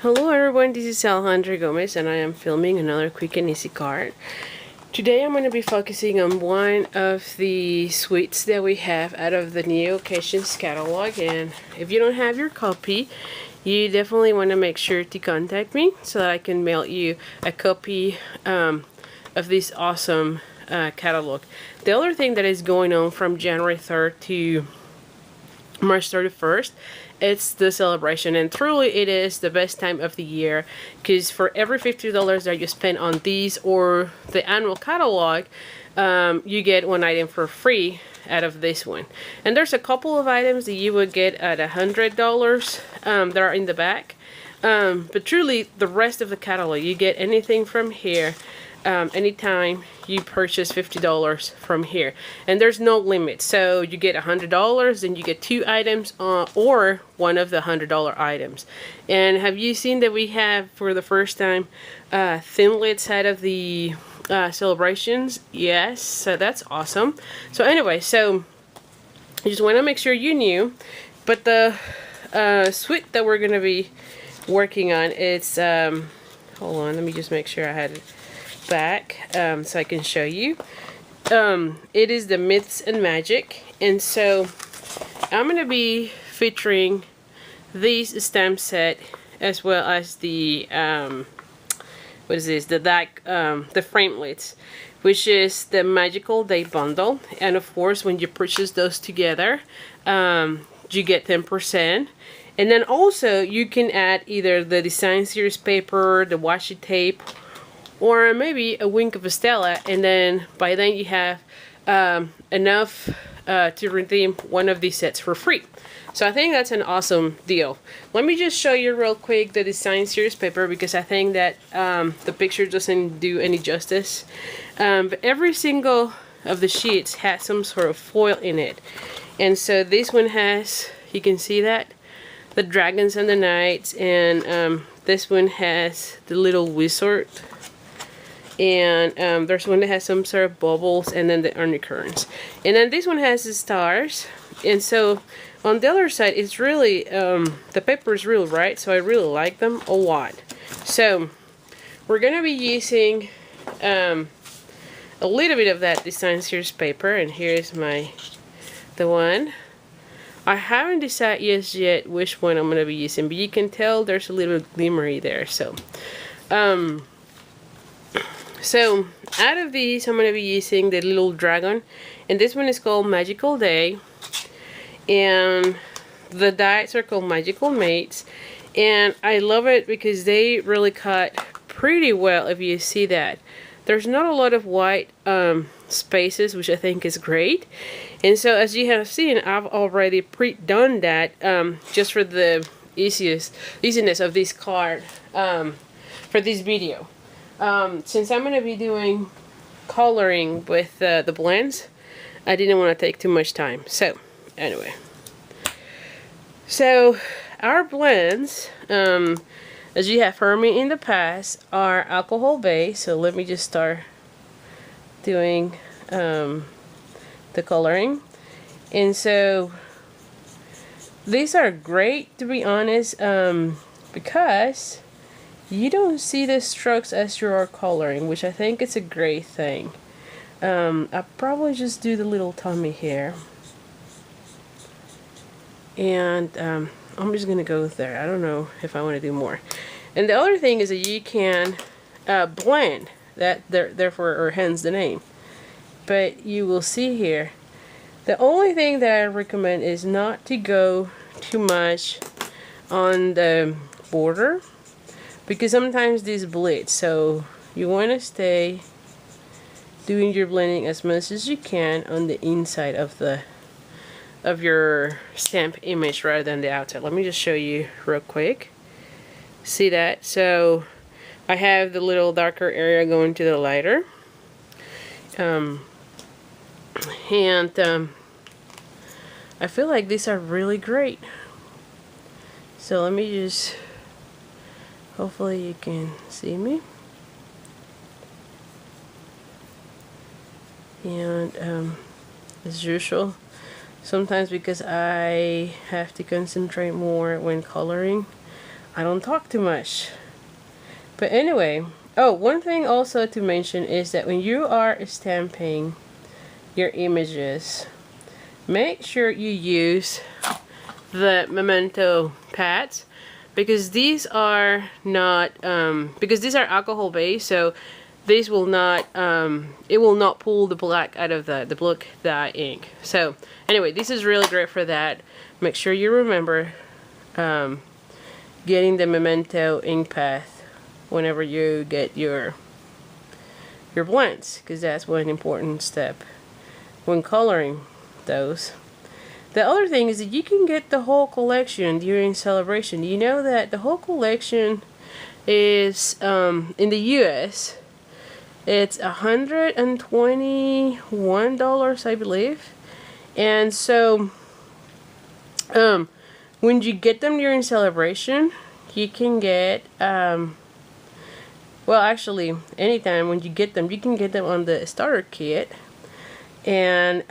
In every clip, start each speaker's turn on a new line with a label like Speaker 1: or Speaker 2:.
Speaker 1: Hello everyone, this is Alejandra Gomez and I am filming another quick and easy card. Today I'm going to be focusing on one of the suites that we have out of the New Occasions catalog, and if you don't have your copy, you definitely want to make sure to contact me so that I can mail you a copy of this awesome catalog. The other thing that is going on from January 3rd to March 31st, it's the celebration, and truly it is the best time of the year, because for every $50 that you spend on these or the annual catalog, you get one item for free out of this one. And there's a couple of items that you would get at $100 that are in the back, but truly the rest of the catalog, you get anything from here anytime you purchase $50 from here, and there's no limit. So you get $100, then you get 2 items or one of the $100 items. And have you seen that we have for the first time thin lid side of the celebrations? Yes, so that's awesome. So anyway, so you just want to make sure you knew. But the suite that we're going to be working on, it's hold on, let me just make sure I had it back so I can show you. It is the Myths and Magic, and so I'm going to be featuring these stamp set as well as the what is this, the framelits, which is the Magical Day bundle. And of course, when you purchase those together, you get 10%. And then also you can add either the design series paper, the washi tape, or maybe a wink of a Stella, and then by then you have enough to redeem one of these sets for free. So I think that's an awesome deal. Let me just show you real quick the design series paper, because I think that the picture doesn't do any justice. But every single of the sheets has some sort of foil in it. And so this one has, you can see that, the dragons and the knights, and this one has the little wizard. And there's one that has some sort of bubbles, and then the undercurrents. And then this one has the stars. And so on the other side, it's really, the paper is real, right? So I really like them a lot. So we're going to be using a little bit of that design series paper. And here's the one. I haven't decided yet which one I'm going to be using, but you can tell there's a little glimmery there. So out of these, I'm going to be using the little dragon, and this one is called Magical Day, and the dies are called Magical Mates, and I love it because they really cut pretty well. If you see that, there's not a lot of white spaces, which I think is great. And so as you have seen, I've already pre-done that just for the easiness of this card for this video. Since I'm going to be doing coloring with the blends, I didn't want to take too much time. So, anyway. So, our blends, as you have heard me in the past, are alcohol based. So, let me just start doing the coloring. And so, these are great, to be honest, because you don't see the strokes as you are coloring, which I think is a great thing. I'll probably just do the little tummy here. And I'm just going to go with there. I don't know if I want to do more. And the other thing is that you can blend. That therefore, or hence the name. But you will see here, the only thing that I recommend is not to go too much on the border, because sometimes these bleed. So you want to stay doing your blending as much as you can on the inside of your stamp image rather than the outside. Let me just show you real quick. See that? So I have the little darker area going to the lighter. I feel like these are really great. So let me just, hopefully you can see me. And as usual, sometimes because I have to concentrate more when coloring, I don't talk too much. But anyway, oh, one thing also to mention is that when you are stamping your images, make sure you use the memento pads, because these are not because these are alcohol based, so these will not it will not pull the black out of the black dye ink. So anyway, this is really great for that. Make sure you remember getting the memento ink pad whenever you get your blends, because that's one important step when coloring those. The other thing is that you can get the whole collection during celebration. You know that the whole collection is in the US, it's $121, I believe. And so when you get them during celebration, you can get well, actually anytime when you get them, you can get them on the starter kit, and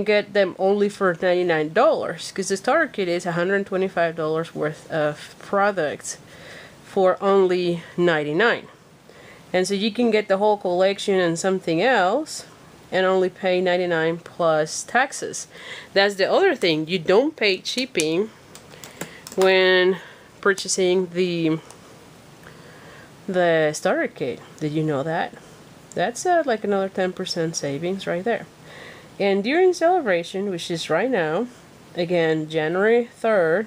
Speaker 1: get them only for $99, because the starter kit is $125 worth of products for only $99. And so you can get the whole collection and something else and only pay $99 plus taxes. That's the other thing. You don't pay shipping when purchasing the starter kit. Did you know that? That's like another 10% savings right there. And during celebration, which is right now, again, January 3rd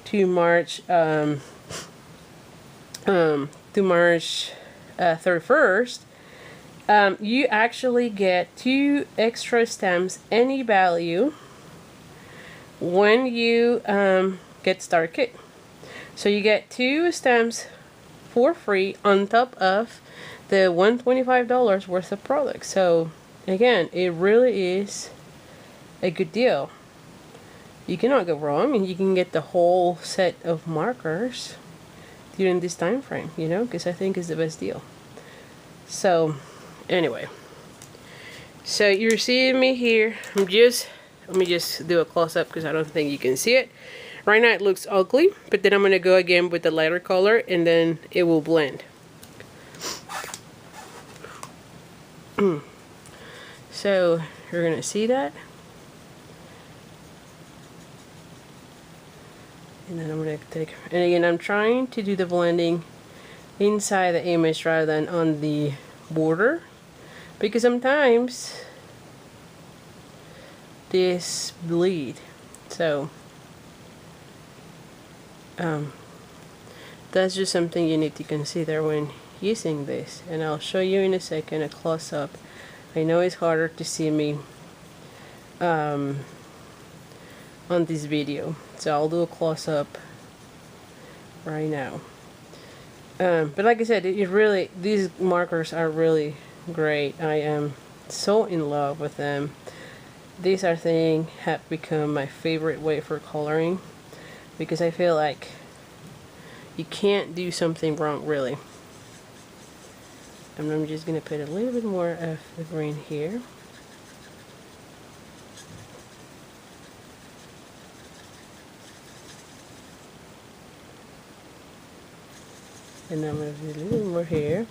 Speaker 1: to March 31st, you actually get 2 extra stamps any value when you get starter kit. So you get 2 stamps for free on top of the $125 worth of products. So again, it really is a good deal. You cannot go wrong, and you can get the whole set of markers during this time frame, you know, because I think it's the best deal. So anyway, so you're seeing me here. Let me just do a close-up because I don't think you can see it. Right now it looks ugly, but then I'm going to go again with the lighter color, and then it will blend. So you're going to see that. And then I'm going to take, and again, I'm trying to do the blending inside the image rather than on the border, because sometimes this bleed. So that's just something you need to consider when using this, and I'll show you in a second a close-up. I know it's harder to see me on this video, so I'll do a close-up right now. But like I said, these markers are really great. I am so in love with them. These have become my favorite way for coloring, because I feel like you can't do something wrong, really. And I'm just going to put a little bit more of the green here. And I'm going to do a little bit more here.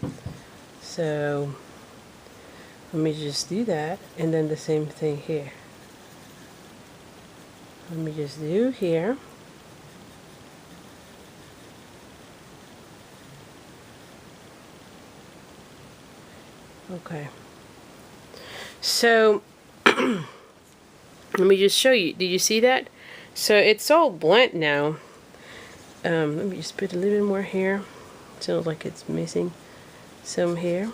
Speaker 1: So let me just do that, and then the same thing here. Let me just do here. Okay, so let me just show you. Did you see that? So it's all blent now. Let me just put a little bit more here. It sounds like it's missing some here.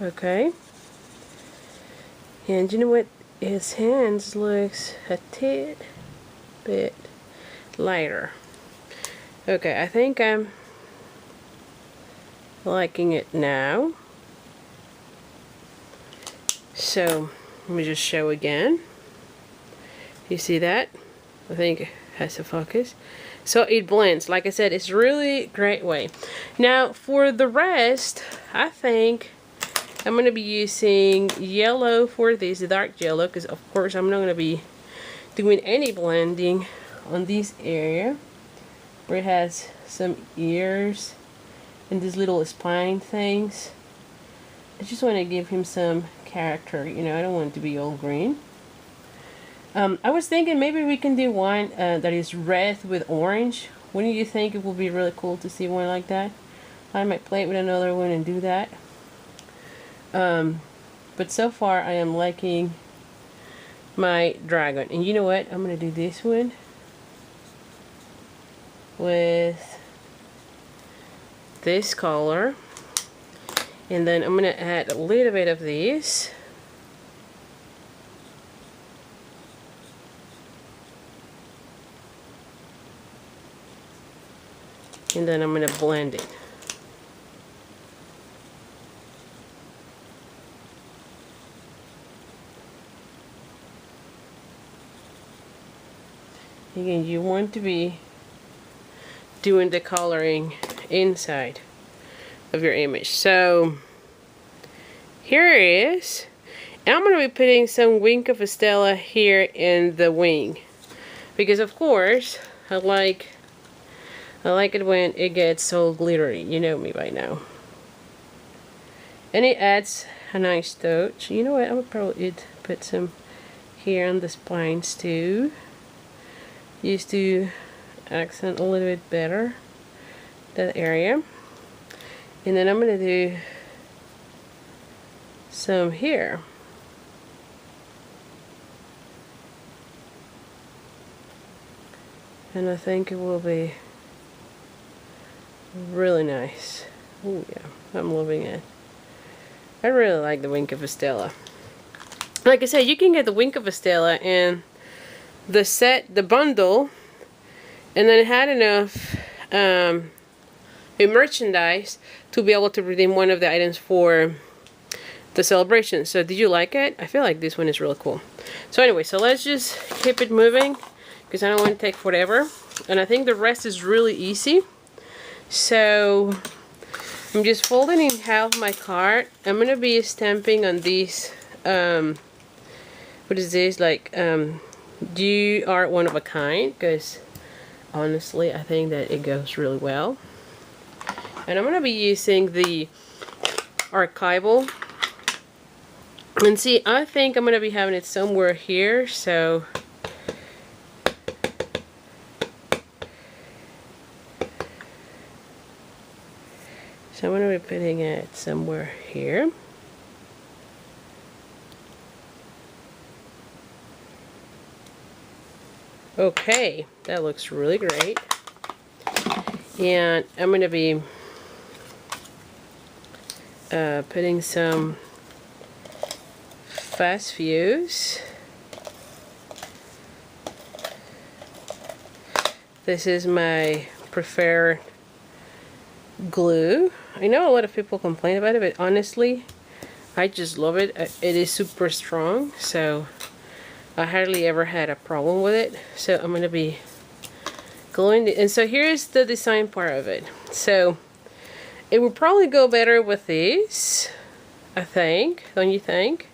Speaker 1: Okay, and you know what? His hands looks a tad bit lighter. Okay, I think I'm liking it now. So let me just show again. You see that? I think it has to focus. so it blends. Like I said, it's really great way. Now for the rest, I think I'm going to be using yellow for this, dark yellow, because of course I'm not going to be doing any blending on this area where it has some ears and these little spine things. I just want to give him some character, you know. I don't want it to be all green. I was thinking maybe we can do one that is red with orange. Wouldn't you think it would be really cool to see one like that? I might play it with another one and do that. But so far I am liking my dragon. And you know what? I'm going to do this one with this color. And then I'm going to add a little bit of this. And then I'm going to blend it. Again, you want to be doing the coloring inside of your image. So here it is. And I'm going to be putting some wing of Estella here in the wing, because of course I like it when it gets so glittery. You know me by now. And it adds a nice touch. You know what? I would probably put some here on the spines too, used to accent a little bit better that area. And then I'm going to do some here. And I think it will be really nice. Oh yeah, I'm loving it. I really like the Wink of Estella. Like I said, you can get the Wink of Estella in the set, the bundle, and then it had enough merchandise to be able to redeem one of the items for the celebration. So did you like it? I feel like this one is really cool. So anyway, so let's just keep it moving, because I don't want to take forever. And I think the rest is really easy. So I'm just folding in half my card. I'm going to be stamping on these, what is this, like, you are one of a kind, because honestly I think that it goes really well. And I'm going to be using the archival. And see, I think I'm going to be having it somewhere here, so I'm going to be putting it somewhere here. Okay, that looks really great. And I'm going to be putting some fast fuse. This is my preferred glue. I know a lot of people complain about it, but honestly, I just love it. It is super strong, so I hardly ever had a problem with it. So I'm going to be gluing it. And so here's the design part of it. So it would probably go better with these, I think, don't you think,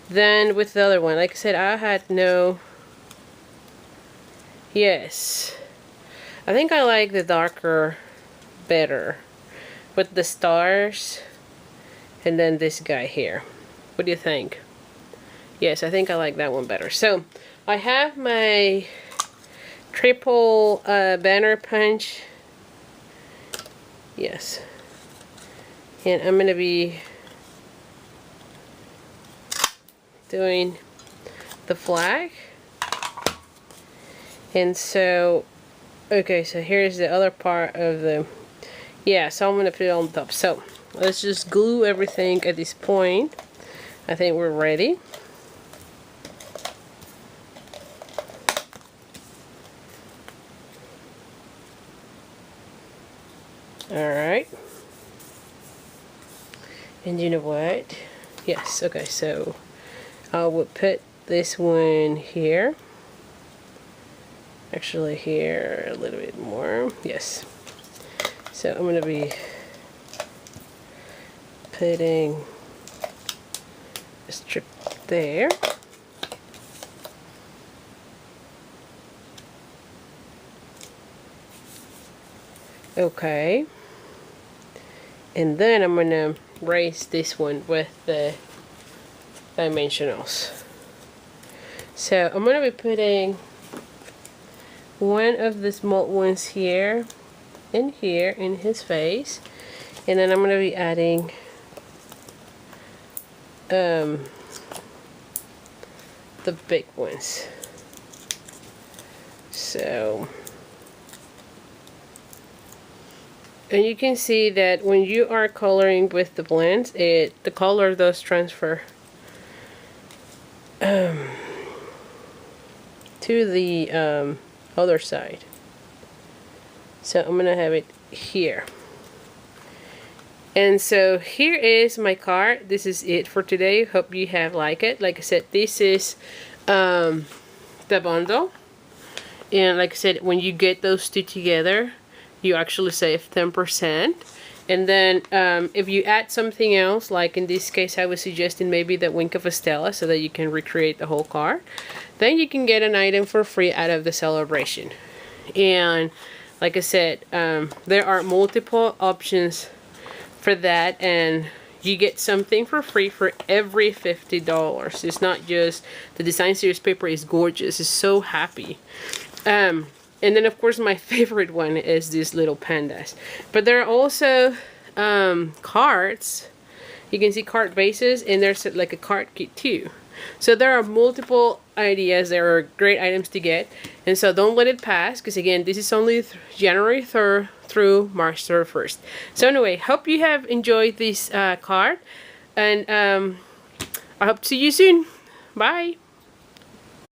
Speaker 1: than with the other one. Like I said, I had no... Yes, I think I like the darker better, with the stars and then this guy here. What do you think? Yes, I think I like that one better. So I have my triple banner punch. Yes, and I'm gonna be doing the flag. And so, okay, so here's the other part of the, yeah, so I'm gonna put it on top. So let's just glue everything at this point. I think we're ready. Alright. And you know what? Yes, okay, so I will put this one here. Actually here a little bit more. Yes. So I'm going to be putting a strip there. Okay. And then I'm going to raise this one with the dimensionals. So I'm going to be putting one of the small ones here in his face, and then I'm going to be adding the big ones. So, and you can see that when you are coloring with the blends, the color does transfer to the other side. So I'm gonna have it here. And so here is my card. This is it for today. Hope you have liked it. Like I said, this is the bundle. And like I said, when you get those two together, you actually save 10%. And then if you add something else, like in this case I was suggesting maybe the Wink of a Stella, so that you can recreate the whole card, then you can get an item for free out of the celebration. And like I said, there are multiple options for that, and you get something for free for every $50. It's not just the design series paper is gorgeous. It's so happy. And then of course my favorite one is these little pandas. But there are also cards. You can see card bases, and there's like a card kit too. So there are multiple ideas. There are great items to get, and so don't let it pass, because again, this is only January 3rd through March 31st. So anyway, hope you have enjoyed this card, and I hope to see you soon. Bye.